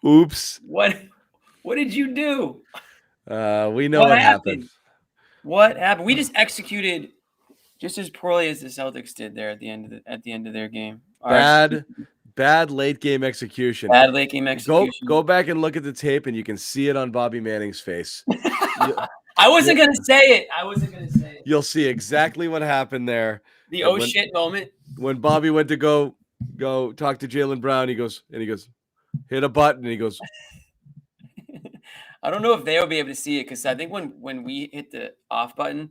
Oops. What did you do? We know what happened. What happened? We just executed just as poorly as the Celtics did there at the end of their game. Bad late game execution. Bad late game execution. Go back and look at the tape, and you can see it on Bobby Manning's face. I wasn't gonna say it. You'll see exactly what happened there. The shit moment. When Bobby went to go talk to Jaylen Brown, he goes, hit a button, and he goes. I don't know if they'll be able to see it because I think when we hit the off button,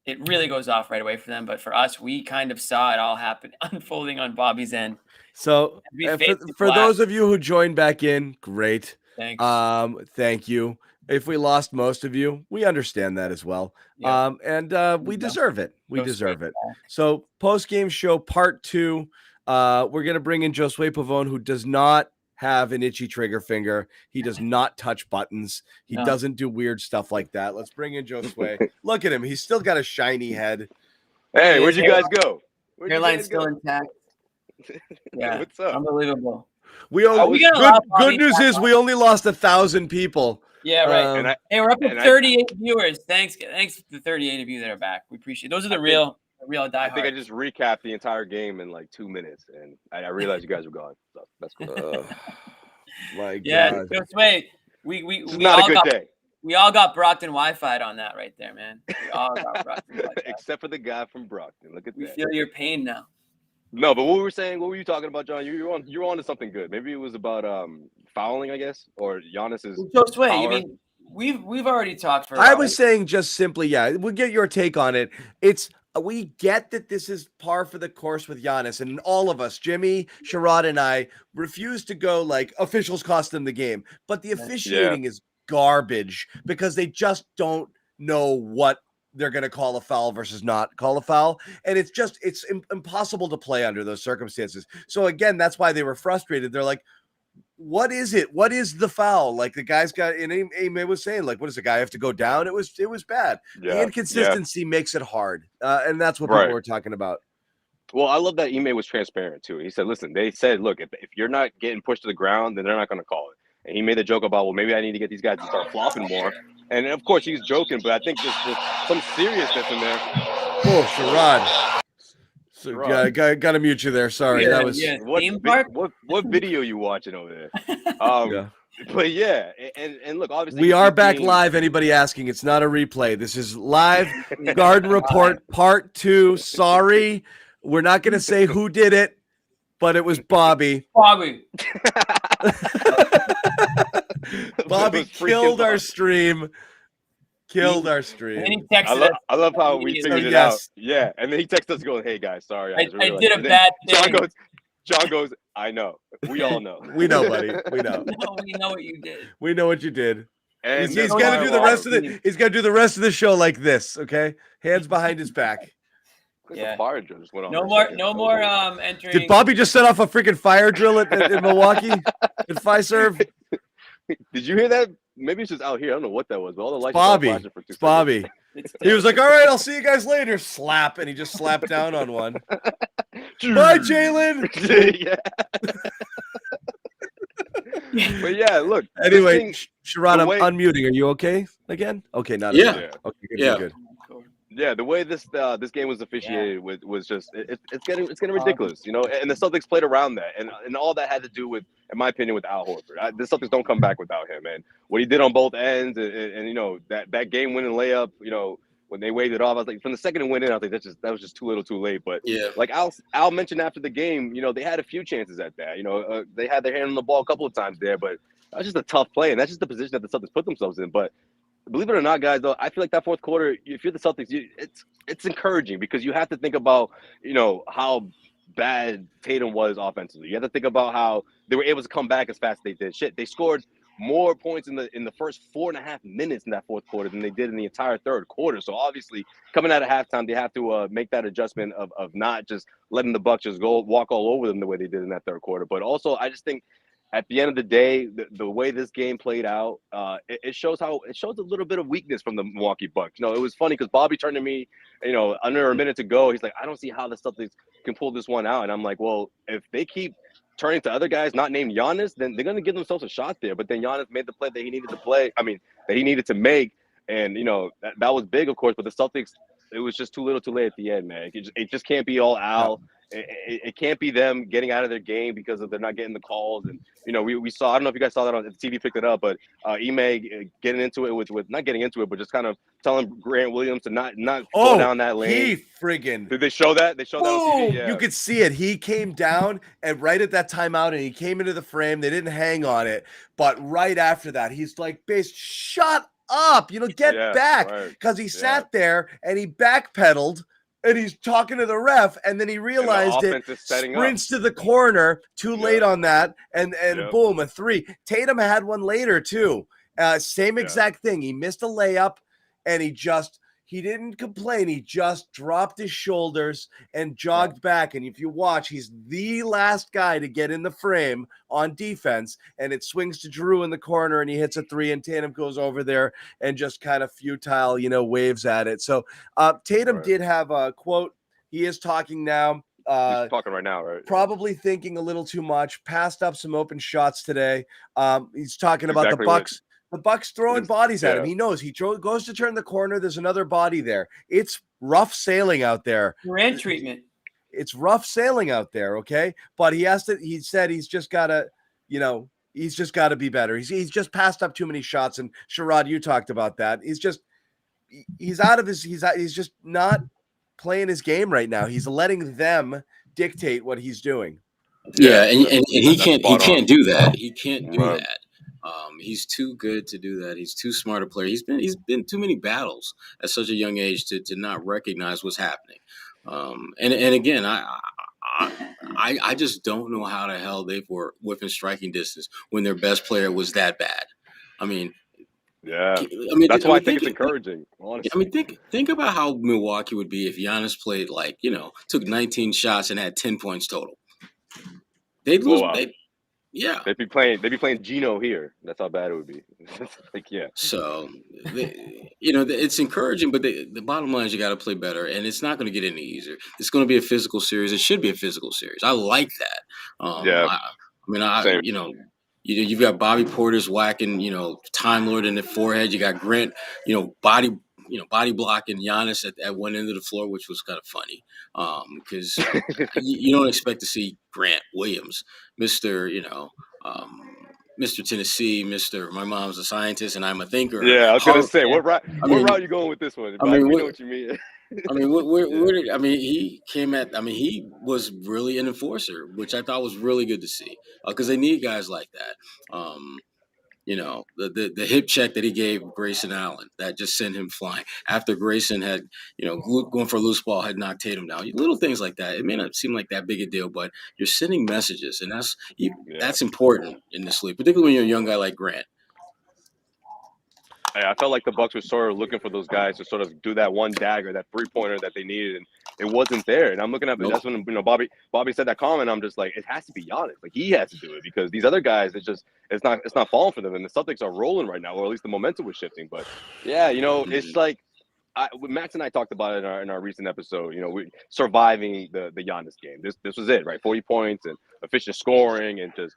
it really goes off right away for them. But for us, we kind of saw it all happen, unfolding on Bobby's end. So for those of you who joined back in, great. Thanks. Thank you. If we lost most of you, we understand that as well. Yeah. We deserve it. We deserve it. So post-game show part 2. We're going to bring in Josue Pavon, who does not have an itchy trigger finger. He does not touch buttons. He doesn't do weird stuff like that. Let's bring in Josue. Look at him. He's still got a shiny head. Hey, where'd you guys go? Hairline's still intact. Yeah. What's up? Unbelievable. Good news is we only lost 1,000 people. Yeah, right. We're up to 38 viewers. Thanks to the 38 of you that are back. We appreciate it. Those are the real diehards. I think I just recapped the entire game in like 2 minutes, and I realized you guys were gone. So that's cool. My God. Yeah, Josue, we not a good day. We all got Brockton Wi-Fi on that right there, man. We all got Brockton Wi-Fi. Except for the guy from Brockton. Look at that. We feel your pain now. No, but what were you talking about, John? You were on to something good. Maybe it was about fouling, I guess, or Giannis's. Josue, you mean we've already talked for. I was saying just simply, we'll get your take on it. We get that this is par for the course with Giannis, and all of us, Jimmy, Sherrod, and I, refuse to go like officials cost them the game. But the officiating is garbage because they just don't know what they're going to call a foul versus not call a foul. And it's impossible to play under those circumstances. So again, that's why they were frustrated. They're like, what is it? What is the foul? Like the guy's got, and Ame was saying, like, what does the guy have to go down? It was bad. Yeah, the inconsistency makes it hard. And that's what people were talking about. Well, I love that Ime was transparent too. He said, listen, they said, look, if you're not getting pushed to the ground, then they're not going to call it. And he made a joke about, well, maybe I need to get these guys to start flopping more. And of course he's joking, but I think there's some seriousness in there. Oh, Sherrod. So got to mute you there. Sorry, that was what video you watching over there? But and look, obviously we are back live. Anybody asking? It's not a replay. This is live Garden Report Part 2. Sorry, we're not going to say who did it, but it was Bobby. Bobby killed our stream. And he texted us. I love how we figured it out. Yeah, and then he texted us going, "Hey guys, sorry, I did a bad thing." John goes, "I know. We all know. We know, buddy. We know. We know what you did. We know what you did." And he's got to do the rest of He's got to do the rest of the show like this. Okay, hands behind his back. Yeah. Fire drill just went on. No more entering. Did Bobby just set off a freaking fire drill in Milwaukee at Fiserv? Did you hear that? Maybe it's just out here. I don't know what that was, but all the lights flashing for 2 seconds. Bobby. He was like, all right, I'll see you guys later. Slap. And he just slapped down on one. Bye, Jaylen. But yeah, look. Anyway, Sherrod, I'm unmuting. Are you okay again? Okay, not again. Okay, good. Yeah, the way this game was officiated was just it's getting ridiculous, you know. And the Celtics played around that, and all that had to do with, in my opinion, with Al Horford. The Celtics don't come back without him, and what he did on both ends, and you know that game winning layup, you know, when they waved it off, I was like, from the second it went in, I was like, that was just too little, too late. But like Al mentioned after the game, you know, they had a few chances at that. You know, they had their hand on the ball a couple of times there, but that was just a tough play, and that's just the position that the Celtics put themselves in. But believe it or not, guys, though, I feel like that fourth quarter, if you're the Celtics, it's encouraging because you have to think about, you know, how bad Tatum was offensively. You have to think about how they were able to come back as fast as they did. Shit, they scored more points in the first 4.5 minutes in that fourth quarter than they did in the entire third quarter. So obviously, coming out of halftime, they have to make that adjustment of not just letting the Bucks just walk all over them the way they did in that third quarter. But also, I just think, at the end of the day, the way this game played out, it shows a little bit of weakness from the Milwaukee Bucks. You know, it was funny because Bobby turned to me, you know, under a minute to go. He's like, I don't see how the Celtics can pull this one out. And I'm like, well, if they keep turning to other guys not named Giannis, then they're going to give themselves a shot there. But then Giannis made the play that he needed to that he needed to make. And, that was big, of course. But the Celtics, it was just too little too late at the end, man. It just can't be all Al. It can't be them getting out of their game because they're not getting the calls. And, we saw, I don't know if you guys saw that on the TV, picked it up, but Ime getting into it with not getting into it, but just kind of telling Grant Williams to not go down that lane. Did they show that? They showed that on TV? Yeah. You could see it. He came down and right at that timeout and he came into the frame. They didn't hang on it. But right after that, he's like, shut up, get back. Because he sat there and he backpedaled. And he's talking to the ref, and then he realized it, sprints to the corner, too late on that, and boom, a three. Tatum had one later, too. Same exact thing. He missed a layup, and he didn't complain. He just dropped his shoulders and jogged back. And if you watch, he's the last guy to get in the frame on defense. And it swings to Drew in the corner and he hits a three. And Tatum goes over there and just kind of futile, waves at it. So Tatum did have a quote. He is talking now. He's talking right now, right? Probably thinking a little too much. Passed up some open shots today. He's talking about the Bucks. The Bucks throwing bodies at him. He knows he goes to turn the corner. There's another body there. It's rough sailing out there. Durant treatment. It's rough sailing out there. Okay. But he said he's just got to, he's just got to be better. He's just passed up too many shots. And Sherrod, you talked about that. He's just not playing his game right now. He's letting them dictate what he's doing. Yeah. And he can't do that. He can't do that. He's too good to do that. He's too smart a player. He's been too many battles at such a young age to not recognize what's happening. And again, I just don't know how the hell they were within striking distance when their best player was that bad. That's why I think it's encouraging. Honestly. Think about how Milwaukee would be if Giannis played took 19 shots and had 10 points total. They'd lose. Yeah, they'd be playing Gino here. That's how bad it would be. So, it's encouraging, but the bottom line is you got to play better, and it's not going to get any easier. It's going to be a physical series. It should be a physical series. I like that. You've got Bobby Porter's whacking, Time Lord in the forehead. You got Grant, body blocking Giannis at one end of the floor, which was kind of funny because you don't expect to see Grant Williams, Mr. Tennessee, Mr. My mom's a scientist and I'm a thinker. Yeah, I was going to say, what route are you going with this one? We know what you mean. He was really an enforcer, which I thought was really good to see because they need guys like that. The hip check that he gave Grayson Allen that just sent him flying after Grayson had, going for a loose ball had knocked Tatum down. Little things like that. It may not seem like that big a deal, but you're sending messages, and that's important in this league, particularly when you're a young guy like Grant. I felt like the Bucks were sort of looking for those guys to sort of do that one dagger, that 3-pointer that they needed, and it wasn't there. And I'm looking at it. That's when Bobby said that comment. I'm just like, it has to be Giannis. Like he has to do it because these other guys, it's not falling for them. And the Celtics are rolling right now, or at least the momentum was shifting. But yeah, it's like Max and I talked about it in our recent episode. We surviving the Giannis game. This was it, right? 40 points and efficient scoring and just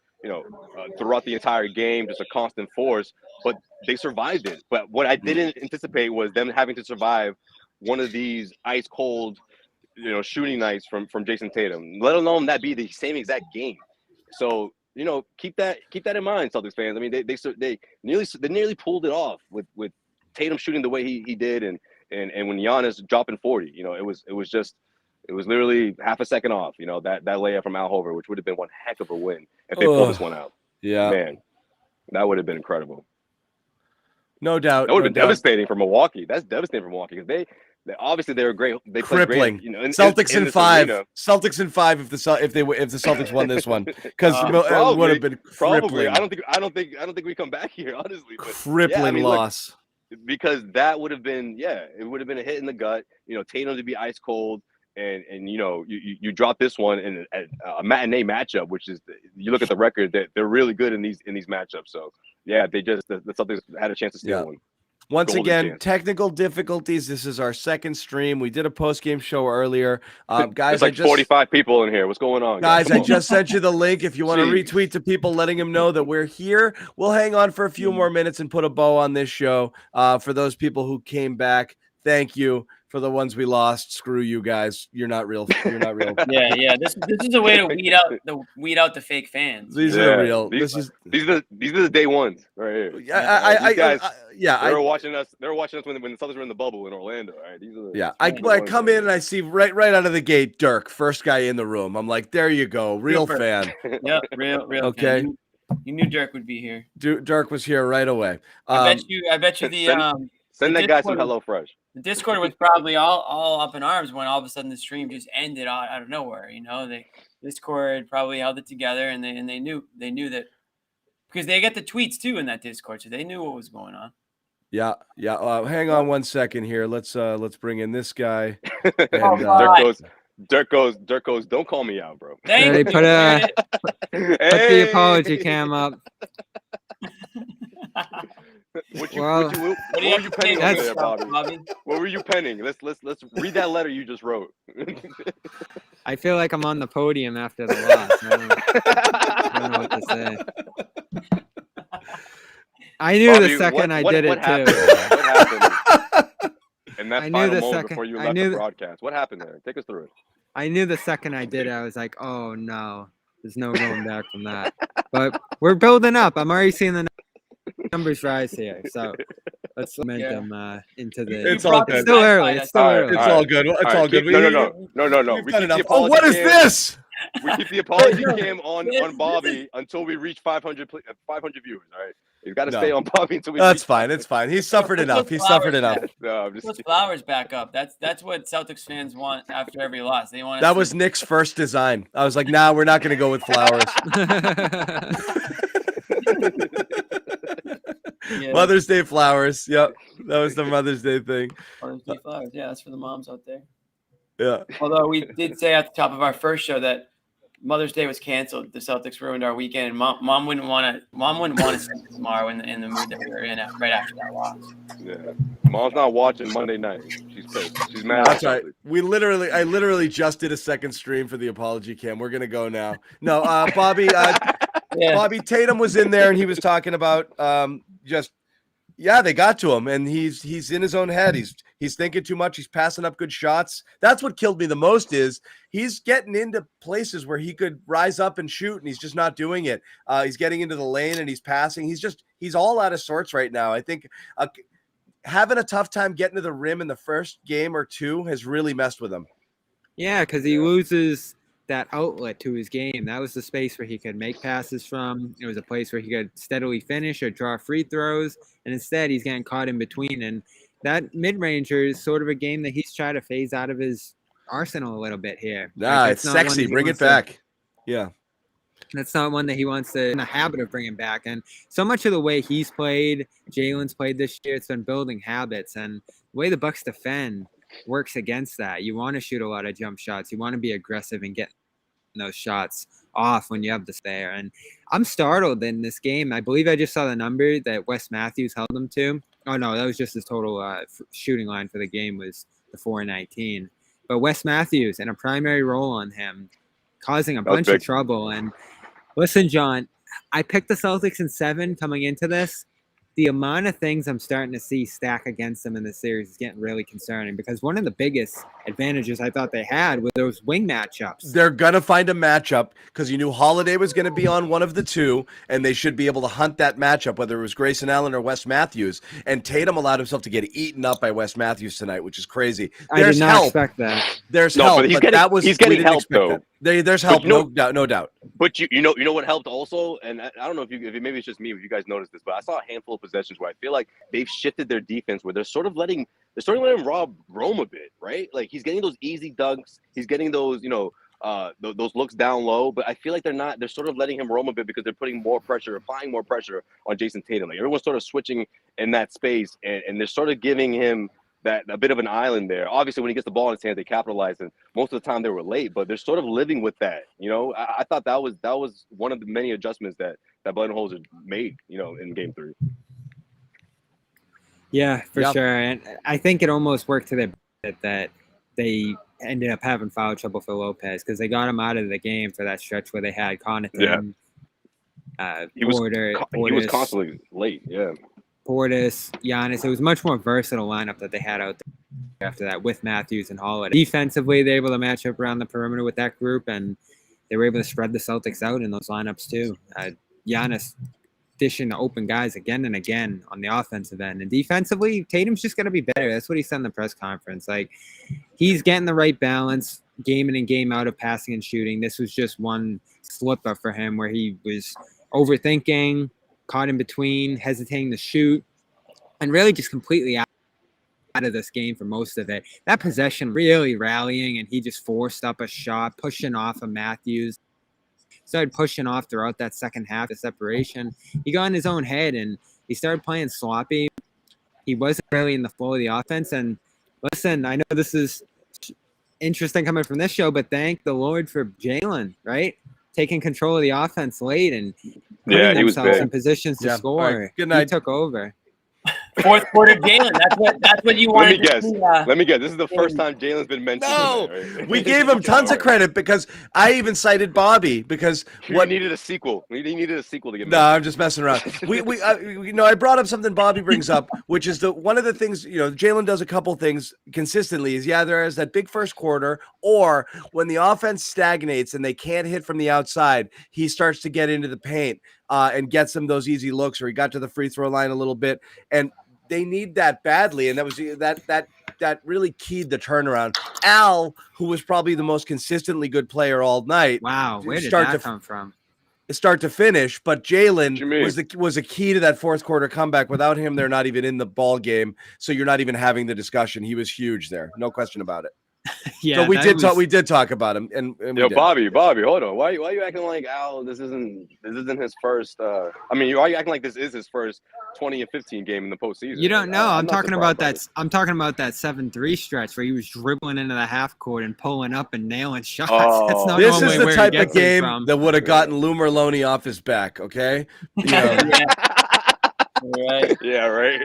throughout the entire game, just a constant force. But they survived it. But what I didn't anticipate was them having to survive one of these ice cold, shooting nights from Jason Tatum. Let alone that be the same exact game. So keep that in mind, Celtics fans. I mean, they nearly pulled it off with Tatum shooting the way he did, and when Giannis dropping 40. It was literally half a second off. That layup from Al Horford, which would have been one heck of a win if they pulled this one out. Yeah, man, that would have been incredible. No doubt. That would have been devastating for Milwaukee. That's devastating for Milwaukee because they obviously they were great. They played crippling. Great, Celtics in 5. Arena. Celtics in 5 if the Celtics won this one because it would have been crippling. Probably. I don't think we come back here honestly. But crippling loss. Because that would have been it would have been a hit in the gut. Tatum to be ice cold. And you drop this one in a matinee matchup, which is you look at the record that they're really good in these matchups. So yeah, the Celtics had a chance to steal one. Once golden again, chance. technical difficulties. This is our second stream. We did a post-game show earlier. Guys, There's like 45 people in here. What's going on, guys, Come I on. just sent you the link. If you want to Jeez. retweet to people, letting them know that we're here. We'll hang on for a few more minutes and put a bow on this show. For those people who came back, thank you. For the ones we lost, screw you guys. You're not real. You're not real. Yeah. This is a way to weed out the fake fans. These are the real. These are the day ones right here. These guys, they were watching us. They were watching us when the Celtics were in the bubble in Orlando. All right, these are the, I come in and I see right out of the gate Dirk, first guy in the room. I'm like, there you go, real fan. Yep, real. Okay, fan. You knew Dirk would be here. Dirk was here right away. I bet you the send the that guy Discord, some HelloFresh. The Discord was probably all up in arms when all of a sudden the stream just ended out of nowhere. You know, Discord probably held it together, and they knew that because they get the tweets too in that Discord, so they knew what was going on. Yeah. Hang on one second here. Let's bring in this guy. And, Dirk goes. Don't call me out, bro. Thank you. Put the apology cam up. What were you penning over there, Bobby? What were you penning? Let's read that letter you just wrote. I feel like I'm on the podium after the loss. I don't know what to say. I knew Bobby, the second I did it happened? too. What happened? And that final moment before you left the broadcast. What happened there? Take us through it. I knew the second I did it, I was like, oh no, there's no going back from that. But we're building up. I'm already seeing the numbers rise here. So let's momentum into the. It's all good. It's still early. It's still early. It's all good. It's all good. No. We keep the apology what is this? We keep the apology cam on Bobby until we reach 500 viewers. All right. You got to stay on Bobby until we. That's fine. It's fine. He's suffered enough. He's suffered enough. No, I'm just put flowers back up. That's what Celtics fans want after every loss. They want. That was Nick's first design. I was like, nah, we're not going to go with flowers. Yeah. Mother's Day flowers. Yep, that was the Mother's Day thing. Mother's Day flowers. Yeah, that's for the moms out there. Yeah. Although we did say at the top of our first show that Mother's Day was canceled. The Celtics ruined our weekend. And Mom wouldn't want to see us tomorrow in the mood that we were in right after that loss. Yeah, Mom's not watching Monday night. She's pissed. She's mad. That's right. I literally just did a second stream for the apology cam. We're gonna go now. No, Bobby. Bobby Tatum was in there and he was talking about they got to him and he's in his own head. He's thinking too much. He's passing up good shots. That's what killed me the most is he's getting into places where he could rise up and shoot and he's just not doing it. He's getting into the lane and he's passing. He's all out of sorts right now. I think having a tough time getting to the rim in the first game or two has really messed with him. Yeah, because he loses that outlet to his game. That was the space where he could make passes from. It was a place where he could steadily finish or draw free throws. And instead, he's getting caught in between. And that mid-ranger is sort of a game that he's trying to phase out of his arsenal a little bit here. Nah, it's sexy. Bring it back. Yeah. That's not one that he wants to in the habit of bringing back. And so much of the way he's played, Jalen's played this year, it's been building habits. And the way the Bucks defend works against that. You want to shoot a lot of jump shots. You want to be aggressive and get those shots off when you have this there. And I'm startled in this game. I believe I just saw the number that Wes Matthews held him to. Oh, no, that was just his total shooting line for the game was the 419. But Wes Matthews and a primary role on him causing a bunch of trouble. And listen, John, I picked the Celtics in 7 coming into this. The amount of things I'm starting to see stack against them in this series is getting really concerning because one of the biggest advantages I thought they had were those wing matchups. They're going to find a matchup because you knew Holiday was going to be on one of the two, and they should be able to hunt that matchup, whether it was Grayson Allen or Wes Matthews. And Tatum allowed himself to get eaten up by Wes Matthews tonight, which is crazy. I did not expect that. There's help, but he's getting help, though. There's help, no doubt. But you know what helped also, and I don't know if maybe it's just me, if you guys noticed this, but I saw a handful of possessions where I feel like they've shifted their defense, where they're starting to letting Rob roam a bit, right? Like he's getting those easy dunks, he's getting those those looks down low, but I feel like they're sort of letting him roam a bit because they're applying more pressure on Jason Tatum. Like everyone's sort of switching in that space, and they're sort of giving him a bit of an island there. Obviously, when he gets the ball in his hand, they capitalize, and most of the time they were late, but they're sort of living with that. I thought that was one of the many adjustments that Budenholzer made, in Game 3. Yeah, for Yep. sure. And I think it almost worked to their benefit that they ended up having foul trouble for Lopez because they got him out of the game for that stretch where they had Connaughton, He was Portis, constantly late. Yeah. Portis, Giannis. It was a much more versatile lineup that they had out there after that with Matthews and Holiday. Defensively, they were able to match up around the perimeter with that group, and they were able to spread the Celtics out in those lineups too. Giannis dishing to open guys again and again on the offensive end. And defensively, Tatum's just going to be better. That's what he said in the press conference. Like, he's getting the right balance, game in and game out of passing and shooting. This was just one slip up for him where he was overthinking, caught in between, hesitating to shoot, and really just completely out of this game for most of it. That possession really rallying, and he just forced up a shot, pushing off of Matthews. Started pushing off throughout that second half of separation. He got in his own head and he started playing sloppy. He wasn't really in the flow of the offense. And listen, I know this is interesting coming from this show, but thank the Lord for Jalen, right? Taking control of the offense late and putting He was themselves big. in positions to score. All right. Good night. He took over. Fourth quarter Jalen. That's what you wanted to see. Let me guess. This is the first time Jalen's been mentioned. No, right? we gave him tons of credit because I even cited Bobby because What needed a sequel? He needed a sequel to get. No, I'm just messing around. I brought up something Bobby brings up, which is one of the things, Jalen does a couple things consistently is there is that big first quarter, or when the offense stagnates and they can't hit from the outside, he starts to get into the paint and gets them those easy looks, or he got to the free throw line a little bit, and they need that badly. And that was that really keyed the turnaround. Al, who was probably the most consistently good player all night. Wow, where did that come from? Start to finish, but Jalen was a key to that fourth quarter comeback. Without him, they're not even in the ball game, so you're not even having the discussion. He was huge there, no question about it. Yeah, so we did talk about him, and Bobby, hold on. Why are you acting like Al? This isn't his first. Why are you acting like this is his first 20 and 15 game in the postseason? You don't know. I'm talking about that. It. I'm talking about that 7-3 stretch where he was dribbling into the half court and pulling up and nailing shots. That's not this is normally the where type he of gets it game from. that would have gotten Lou Merlone off his back. Okay. Right. Yeah, right.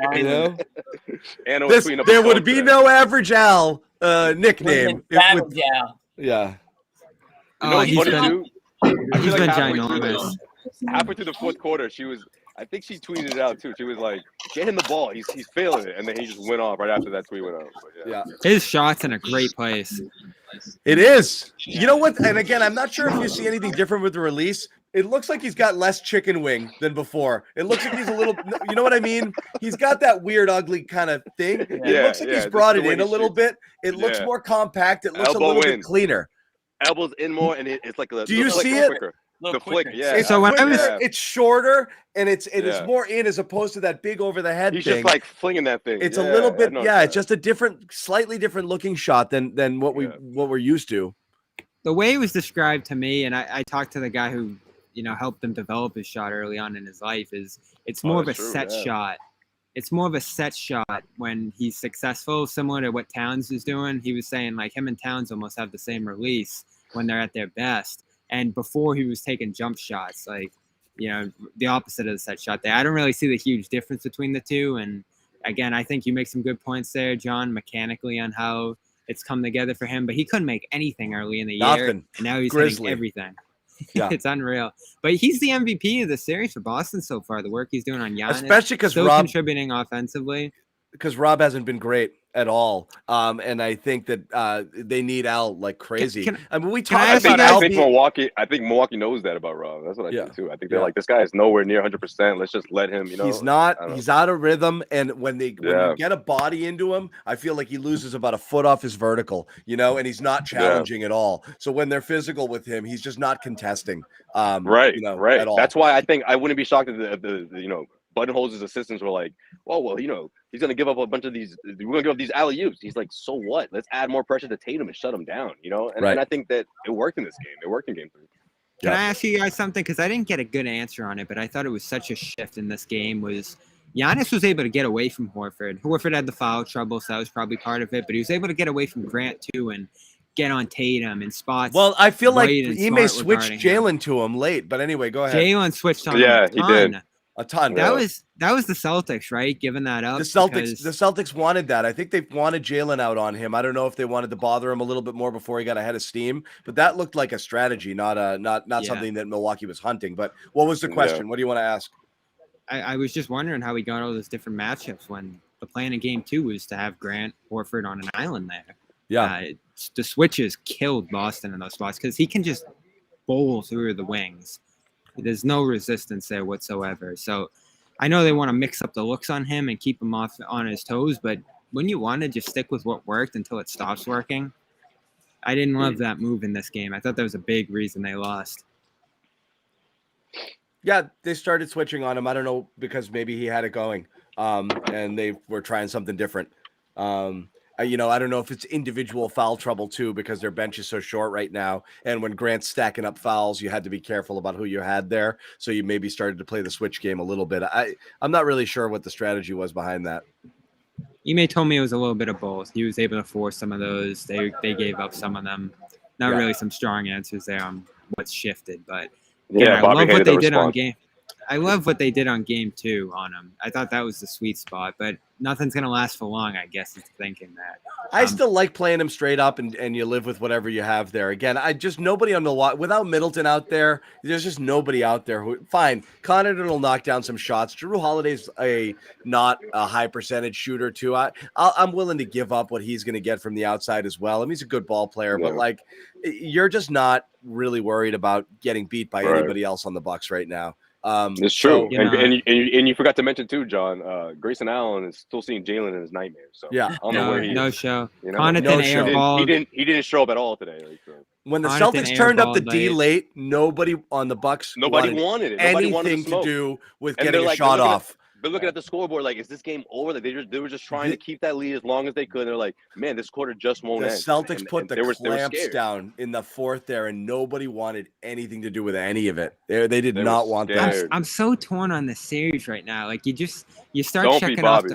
And there would be no average Al nickname. Yeah. He's been halfway ginormous. Halfway through the fourth quarter, I think she tweeted it out too. She was like, "Get him the ball. He's failing it," and then he just went off right after that tweet went out. Yeah. His shot's in a great place. It is. You know what? And again, I'm not sure if you see anything different with the release. It looks like he's got less chicken wing than before. It looks like he's a little, you know what I mean? He's got that weird, ugly kind of thing. It looks like he's brought it in a little bit. It looks more compact. It looks a little bit cleaner. Elbows in more, and it's like do you see it? Quicker. The flick, yeah. It's shorter and it's more in as opposed to that big over the head He's thing. just like flinging that thing. It's a little bit, it's just a slightly different looking shot than what we're used to. The way it was described to me, and I talked to the guy who helped him develop his shot early on in his life, is it's more of a set shot. It's more of a set shot when he's successful, similar to what Towns is doing. He was saying like him and Towns almost have the same release when they're at their best. And before he was taking jump shots, like, the opposite of the set shot there. I don't really see the huge difference between the two. And again, I think you make some good points there, John, mechanically on how it's come together for him. But he couldn't make anything early in the year. And now he's hitting everything. Yeah. It's unreal. But he's the MVP of the series for Boston so far, the work he's doing on Giannis. Especially because Rob contributing offensively. Because Rob hasn't been great at all. And I think that they need Al like crazy. We talked about Al. I think Milwaukee knows that about Rob. That's what I think too. I think they're like, this guy is nowhere near 100%. Let's just let him, He's not. He's out of rhythm. And when you get a body into him, I feel like he loses about a foot off his vertical, and he's not challenging at all. So when they're physical with him, he's just not contesting. Right. At all. That's why I think I wouldn't be shocked if the Budenholzer's assistants were like, well, he's going to give up a bunch of these. We're going to give up these alley-oops. He's like, so what? Let's add more pressure to Tatum and shut him down, And I think that it worked in this game. It worked in game 3. Can I ask you guys something? Because I didn't get a good answer on it, but I thought it was such a shift in this game was Giannis was able to get away from Horford. Horford had the foul trouble, so that was probably part of it, but he was able to get away from Grant too and get on Tatum in spots. Well, I feel like he may switch Jalen to him late, but anyway, go ahead. Jalen switched on him. Yeah, he did. A ton. Yeah. That was the Celtics, right? Giving that up. The Celtics wanted that. I think they wanted Jalen out on him. I don't know if they wanted to bother him a little bit more before he got ahead of steam, but that looked like a strategy, not something that Milwaukee was hunting. But what was the question? What do you want to ask? I was just wondering how he got all those different matchups when the plan in game 2 was to have Grant Horford on an island there. Yeah. The switches killed Boston in those spots because he can just bowl through the wings. There's no resistance there whatsoever. So I know they want to mix up the looks on him and keep him on his toes, but when you want to just stick with what worked until it stops working, I didn't love that move in this game. I thought that was a big reason they lost. Yeah, they started switching on him. I don't know, because maybe he had it going, and they were trying something different. I don't know if it's individual foul trouble too, because their bench is so short right now. And when Grant's stacking up fouls, you had to be careful about who you had there. So you maybe started to play the switch game a little bit. I'm not really sure what the strategy was behind that. Ime told me it was a little bit of both. He was able to force some of those. They gave up some of them. Not really some strong answers there on what's shifted, but I love what they did on game. I love what they did on game 2 on him. I thought that was the sweet spot, but nothing's going to last for long, I guess, is thinking that. I still like playing him straight up, and you live with whatever you have there. Again, nobody on Milwaukee, without Middleton out there, there's just nobody out there who, fine, Connaughton will knock down some shots. Jrue Holiday's not a high percentage shooter too. I'm willing to give up what he's going to get from the outside as well. I mean, he's a good ball player, but you're just not really worried about getting beat by anybody else on the Bucks right now. It's true, and you forgot to mention too, John. Grayson Allen is still seeing Jalen in his nightmares. So I don't know where he no is. show. No show. He didn't show up at all today. When the Celtics turned up the D late, nobody on the Bucks wanted it. Anything to do with getting a shot off. They're looking at the scoreboard like, is this game over? Like they were just trying to keep that lead as long as they could. They're like, man, this quarter just won't end. The Celtics put the clamps down in the fourth there, and nobody wanted anything to do with any of it. They did not want that. I'm so torn on this series right now. Like you start checking off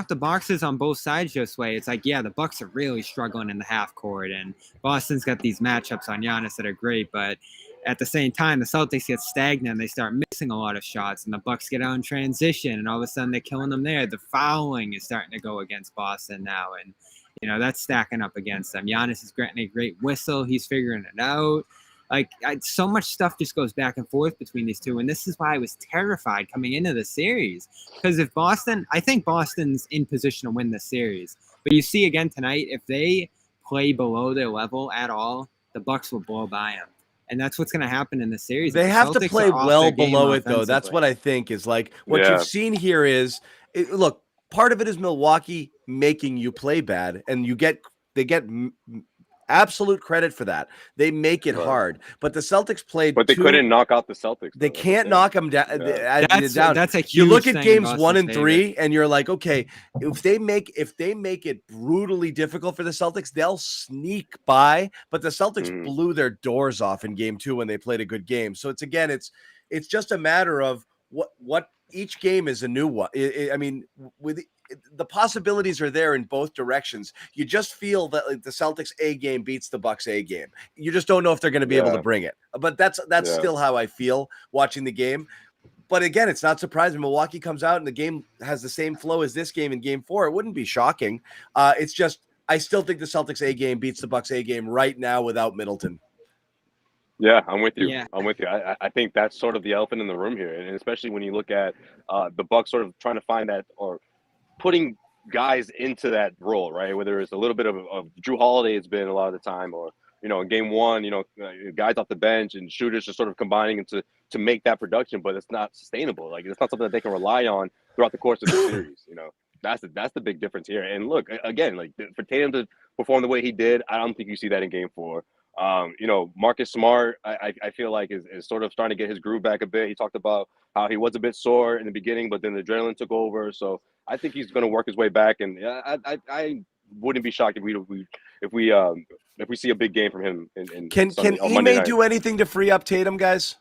the boxes on both sides, Josue. It's like, the Bucks are really struggling in the half court, and Boston's got these matchups on Giannis that are great, but at the same time, the Celtics get stagnant. They start missing a lot of shots, and the Bucks get out in transition, and all of a sudden they're killing them there. The fouling is starting to go against Boston now, and that's stacking up against them. Giannis is getting a great whistle. He's figuring it out. So much stuff just goes back and forth between these two, and this is why I was terrified coming into the series. Because I think Boston's in position to win this series, but you see again tonight, if they play below their level at all, the Bucks will blow by them. And that's what's going to happen in the series. They have to play well below it, though. That's what I think is what you've seen here is, look, part of it is Milwaukee making you play bad, and they get absolute credit for that. They make it hard, but the Celtics played. But they couldn't knock out the Celtics. They can't knock them down. That's a huge You look at thing games Boston's 1 and favor. 3, and you're like, okay, if they make it brutally difficult for the Celtics, they'll sneak by. But the Celtics blew their doors off in game 2 when they played a good game. So it's just a matter of what each game is a new one. I mean, with the possibilities are there in both directions. You just feel that the Celtics A game beats the Bucks A game. You just don't know if they're going to be able to bring it. But that's still how I feel watching the game. But again, it's not surprising. Milwaukee comes out and the game has the same flow as this game in game 4. It wouldn't be shocking. It's just, I still think the Celtics A game beats the Bucks A game right now without Middleton. Yeah, I'm with you. Yeah. I'm with you. I think that's sort of the elephant in the room here. And especially when you look at the Bucks sort of trying to find that, or putting guys into that role, right? Whether it's a little bit of Jrue Holiday, it's been a lot of the time, or in game 1, guys off the bench and shooters just sort of combining to make that production, but it's not sustainable. Like, it's not something that they can rely on throughout the course of the series. That's the big difference here. And look, again, like for Tatum to perform the way he did, I don't think you see that in game 4. Marcus Smart, I feel like is sort of starting to get his groove back a bit. He talked about how he was a bit sore in the beginning, but then the adrenaline took over. So I think he's going to work his way back, and I wouldn't be shocked if we see a big game from him. Can Ime do anything to free up Tatum, guys?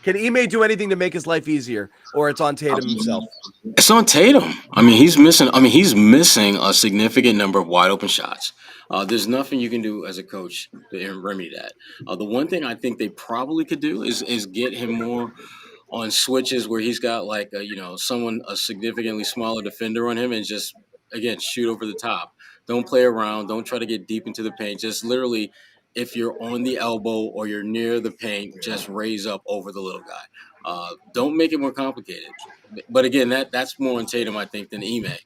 Can Ime do anything to make his life easier, or it's on Tatum himself? It's on Tatum. I mean, he's missing a significant number of wide open shots. There's nothing you can do as a coach to remedy that. The one thing I think they probably could do is get him on switches where he's got like a significantly smaller defender on him and just again shoot over the top. Don't play around. Don't try to get deep into the paint. Just literally, if you're on the elbow or you're near the paint, just raise up over the little guy. Don't make it more complicated. But again, that's more on Tatum, I think, than Ime.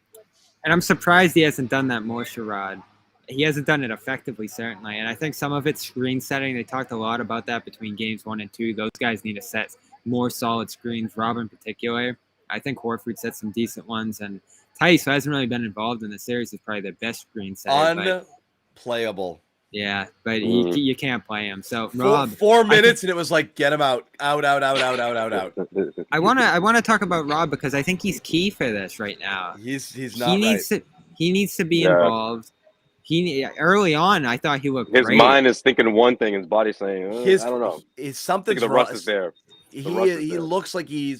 And I'm surprised he hasn't done that more, Sherrod. He hasn't done it effectively, certainly. And I think some of it's screen setting. They talked a lot about that between games 1 and 2. Those guys need to set more solid screens, Rob in particular. I think Horford set some decent ones. And Tice, who hasn't really been involved in the series, is probably the best screen setter. Unplayable. Yeah, but you can't play him. So Rob, 4 minutes and it was like, get him out. I want to talk about Rob because I think he's key for this right now. He's not right. He needs to be involved. Early on, I thought he looked his great. mind is thinking one thing, his body's saying, I don't know. Something's the wrong. rust is there. He looks like he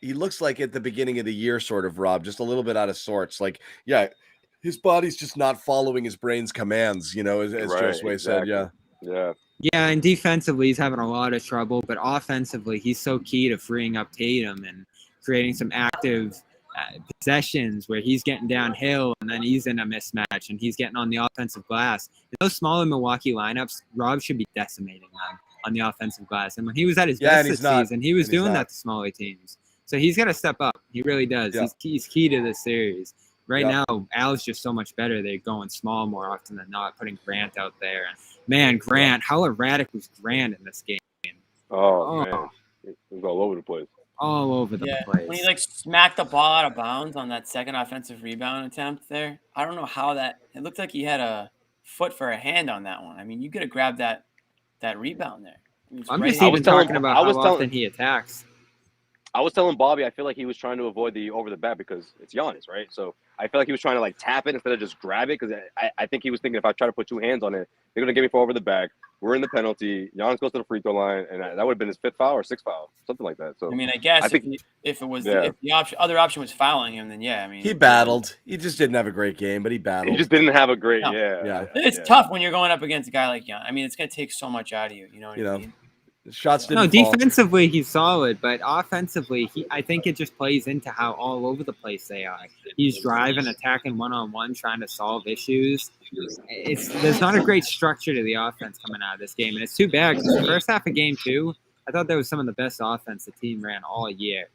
looks like at the beginning of the year, sort of, Rob, just a little bit out of sorts. Like, yeah, his body's just not following his brain's commands, as Josue said. Yeah. Yeah, and defensively, he's having a lot of trouble, but offensively, he's so key to freeing up Tatum and creating some active possessions where he's getting downhill and then he's in a mismatch and he's getting on the offensive glass. In those smaller Milwaukee lineups, Rob should be decimating them on the offensive glass. And when he was at his best this season, he was doing that to smaller teams. So he's got to step up. He really does. Yeah. He's key to this series. Right now, Al's just so much better. They're going small more often than not, putting Grant out there. And man, Grant, how erratic was Grant in this game? Oh. Man. He was all over the place. All over the place. When he smacked the ball out of bounds on that second offensive rebound attempt there, I don't know how it looked like he had a foot for a hand on that one. I mean, you could have grabbed that rebound there. I'm just even talking about how often he attacks. I was telling Bobby, I feel like he was trying to avoid the over the back because it's Giannis, right? So I feel like he was trying to tap it instead of just grab it because I think he was thinking if I try to put 2 hands on it, they're going to get me for over the back. We're in the penalty. Giannis goes to the free throw line, and that would have been his 5th foul or 6th foul, something like that. So I mean, I guess if the other option was fouling him, then I mean, he battled. He just didn't have a great game, but he battled. He just didn't have a great. It's tough when you're going up against a guy like Giannis. I mean, it's going to take so much out of you. You know what I mean? Shots didn't fall. Defensively he's solid, but offensively I think it just plays into how all over the place they are. He's driving, attacking one-on-one, trying to solve issues. There's not a great structure to the offense coming out of this game, and it's too bad because the first half of game 2, I thought that was some of the best offense the team ran all year.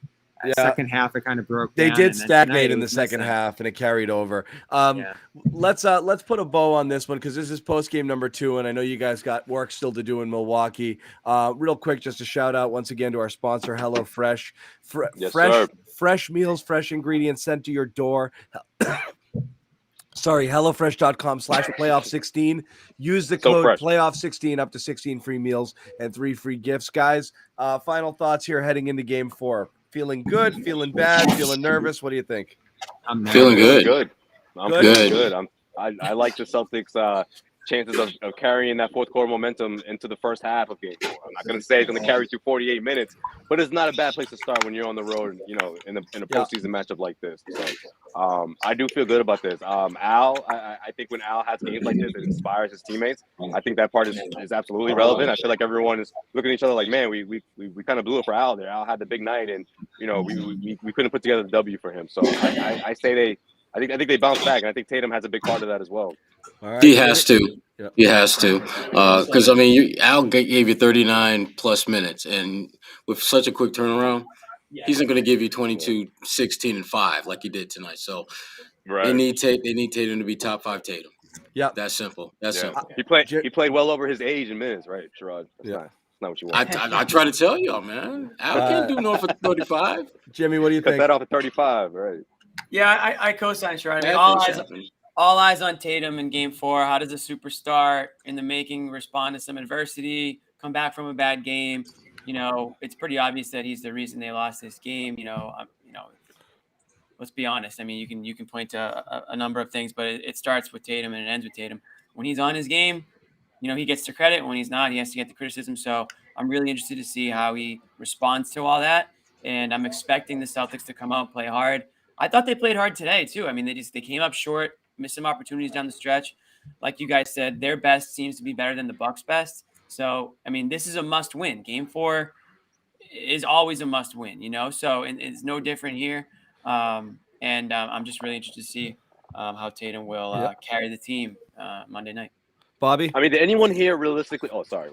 Second half, it kind of broke down. They did stagnate in the second half, and it carried over. Let's put a bow on this one because this is post game number 2, and I know you guys got work still to do in Milwaukee. Real quick, just a shout out once again to our sponsor, HelloFresh. Fresh meals, fresh ingredients sent to your door. Sorry, HelloFresh.com/playoff16. Use the code playoff16 up to 16 free meals and 3 free gifts, guys. Final thoughts here heading into game 4. Feeling good, feeling bad, feeling nervous. What do you think? I'm feeling good. I'm feeling good. I like the Celtics' chances of carrying that fourth quarter momentum into the first half of game 4. I'm not going to say it's going to carry through 48 minutes, but it's not a bad place to start when you're on the road, in a postseason matchup like this. So I do feel good about this. Al, I think when Al has games like this, it inspires his teammates. I think that part is absolutely relevant. I feel like everyone is looking at each other like, man, we kind of blew it for Al there. Al had the big night, and we couldn't put together the W for him. So I say I think they bounce back, and I think Tatum has a big part of that as well. All right. He has to. Yeah. He has to. Because, Al gave you 39 plus minutes, and with such a quick turnaround, he's not going to give you 22, 16, and 5 like he did tonight. So they need Tatum to be top 5 Tatum. Yeah. That's simple. Simple. He played well over his age and minutes, right, Sherrod? That's not what you want. I try to tell y'all, man. Al can't do north of 35. Jimmy, what do you think? Cut that off at 35, right? Yeah, I co-sign Sherrod. I mean, all eyes on Tatum in game 4. How does a superstar in the making respond to some adversity, come back from a bad game? It's pretty obvious that he's the reason they lost this game. Let's be honest. I mean, you can point to a number of things, but it starts with Tatum and it ends with Tatum. When he's on his game, he gets the credit. When he's not, he has to get the criticism. So I'm really interested to see how he responds to all that. And I'm expecting the Celtics to come out and play hard. I thought they played hard today too. I mean, they came up short, missed some opportunities down the stretch. Like you guys said, their best seems to be better than the Bucks' best. So, I mean, this is a must-win. Game 4, is always a must win, so and it's no different here. I'm just really interested to see how Tatum will carry the team Monday night. Bobby? I mean, did anyone here realistically? Oh, sorry.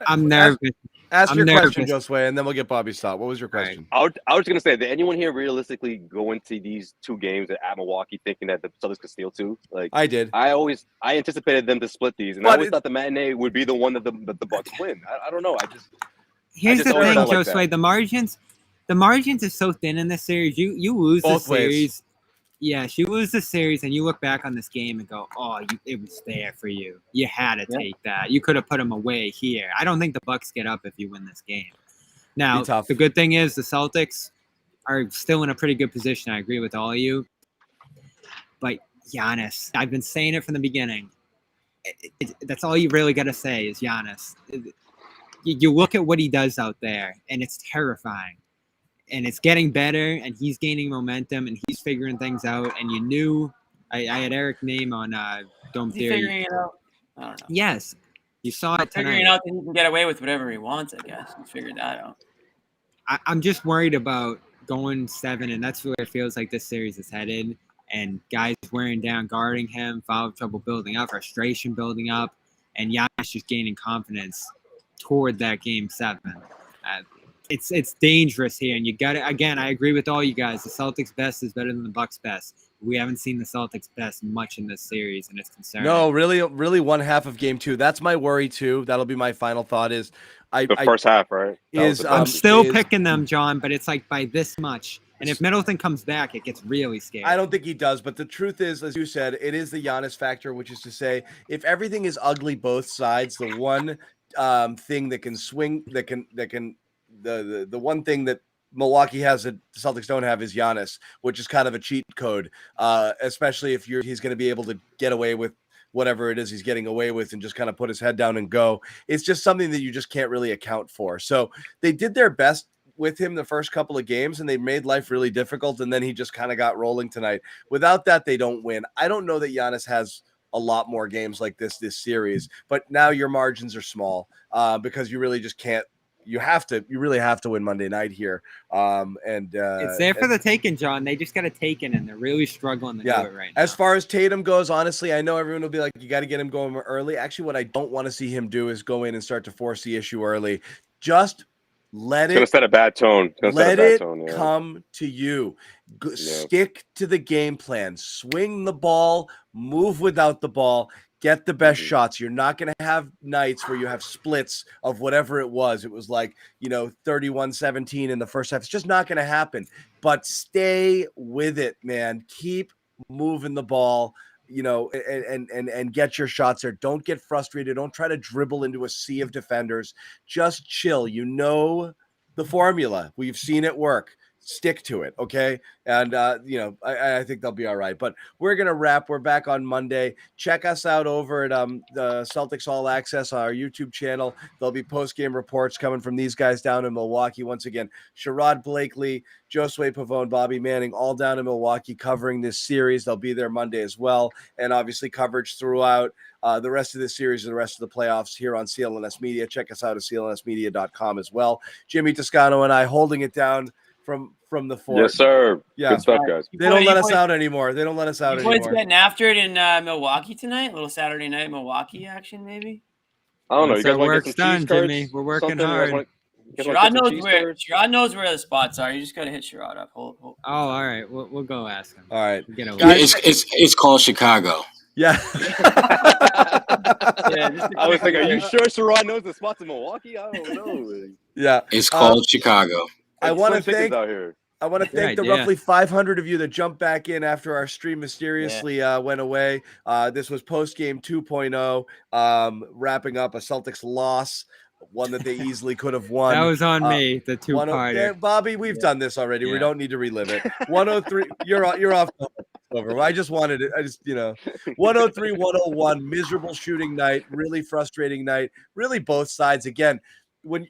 I'm nervous. Ask I'm your nervous. question, Josue, and then we'll get Bobby's thought. What was your question? I was going to say, did anyone here realistically go into these 2 games at Milwaukee thinking that the Celtics could steal 2? Like, I did. I anticipated them to split these, and I always thought the matinee would be the one that the Bucks win. I don't know. Here's the always thing, felt like Josue. The margins are so thin in this series. You lose Both the series. ways. Yes, you lose the series, and you look back on this game and go, "Oh, it was there for you. You had to take that. You could have put them away here." I don't think the Bucks get up if you win this game. Now, the good thing is the Celtics are still in a pretty good position. I agree with all of you. But Giannis, I've been saying it from the beginning. That's all you really got to say is Giannis. You look at what he does out there, and it's terrifying. And it's getting better, and he's gaining momentum, and he's figuring things out. And you knew, I had Eric Name on Dome Theory. Figuring it out? I don't know. Yes, you saw it tonight. Figuring out that he can get away with whatever he wants, I guess. He figured that out. I'm just worried about going 7, and that's where it feels like this series is headed. And guys wearing down, guarding him, foul trouble building up, frustration building up, and Giannis just gaining confidence toward that game 7. It's dangerous here, and you got to, again, I agree with all you guys. The Celtics' best is better than the Bucks' best. We haven't seen the Celtics' best much in this series, and it's concerning. No, really one half of game 2. That's my worry too. That'll be my final thought is the first half, right? I'm still picking them, John, but it's like by this much. And if Middleton comes back, it gets really scary. I don't think he does, but the truth is, as you said, it is the Giannis factor, which is to say, if everything is ugly both sides, the one thing that can swing, the one thing that Milwaukee has that the Celtics don't have is Giannis, which is kind of a cheat code, especially if he's going to be able to get away with whatever it is he's getting away with and just kind of put his head down and go. It's just something that you just can't really account for. So they did their best with him the first couple of games, and they made life really difficult, and then he just kind of got rolling tonight. Without that, they don't win. I don't know that Giannis has a lot more games like this series, but now your margins are small because you really just can't. You really have to win Monday night here. It's there for the taking, John. They just got to take it, and they're really struggling to do it right now. As far as Tatum goes, honestly, I know everyone will be like, you got to get him going early. Actually, what I don't want to see him do is go in and start to force the issue early. Just let it. It's going to set a bad tone. Let it come to you. Stick to the game plan. Swing the ball. Move without the ball. Get the best shots. You're not going to have nights where you have splits of whatever it was. It was like, 31-17 in the first half. It's just not going to happen. But stay with it, man. Keep moving the ball, and get your shots there. Don't get frustrated. Don't try to dribble into a sea of defenders. Just chill. The formula. We've seen it work. Stick to it, okay? And, I think they'll be all right. But we're going to wrap. We're back on Monday. Check us out over at the Celtics All Access, our YouTube channel. There'll be post-game reports coming from these guys down in Milwaukee. Once again, Sherrod Blakely, Josue Pavon, Bobby Manning, all down in Milwaukee covering this series. They'll be there Monday as well. And obviously coverage throughout the rest of this series and the rest of the playoffs here on CLNS Media. Check us out at clnsmedia.com as well. Jimmy Toscano and I holding it down from the fort. Yes, sir. Yeah. Good stuff, guys. They don't let us out anymore. You boys getting after it in Milwaukee tonight? A little Saturday night Milwaukee action, maybe? I don't know. You guys want to work's get some cheese done, curds? Jimmy. We're working hard. Sherrod knows where the spots are. You just gotta hit Sherrod up. Hold. Oh, all right. We'll go ask him. All right. It's called Chicago. Yeah. I was thinking, are you sure Sherrod knows the spots in Milwaukee? I don't know. Yeah. It's called Chicago. I want to thank the roughly 500 of you that jumped back in after our stream mysteriously went away. This was Postgame 2.0, wrapping up a Celtics loss, one that they easily could have won. That was on me, the two-parter. Bobby, we've done this already. Yeah. We don't need to relive it. 103, you're off. Over. I just wanted it. 103, 101, miserable shooting night, really frustrating night. Really both sides. Again, when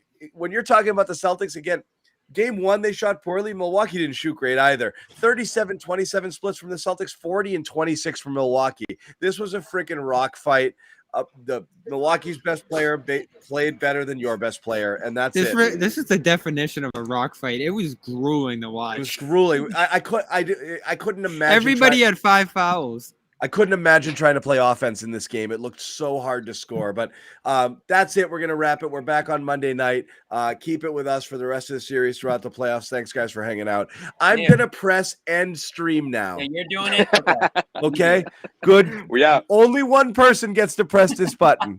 you're talking about the Celtics, again, game 1, they shot poorly. Milwaukee didn't shoot great either. 37-27 splits from the Celtics, 40-26 from Milwaukee. This was a freaking rock fight. the Milwaukee's best player played better than your best player, and that's it. This is the definition of a rock fight. It was grueling to watch. It was grueling. I couldn't imagine. Everybody had 5 fouls. I couldn't imagine trying to play offense in this game. It looked so hard to score. But that's it. We're going to wrap it. We're back on Monday night. Keep it with us for the rest of the series throughout the playoffs. Thanks, guys, for hanging out. I'm going to press end stream now. Yeah, you're doing it? Okay. Okay? Good. Yeah. Only one person gets to press this button.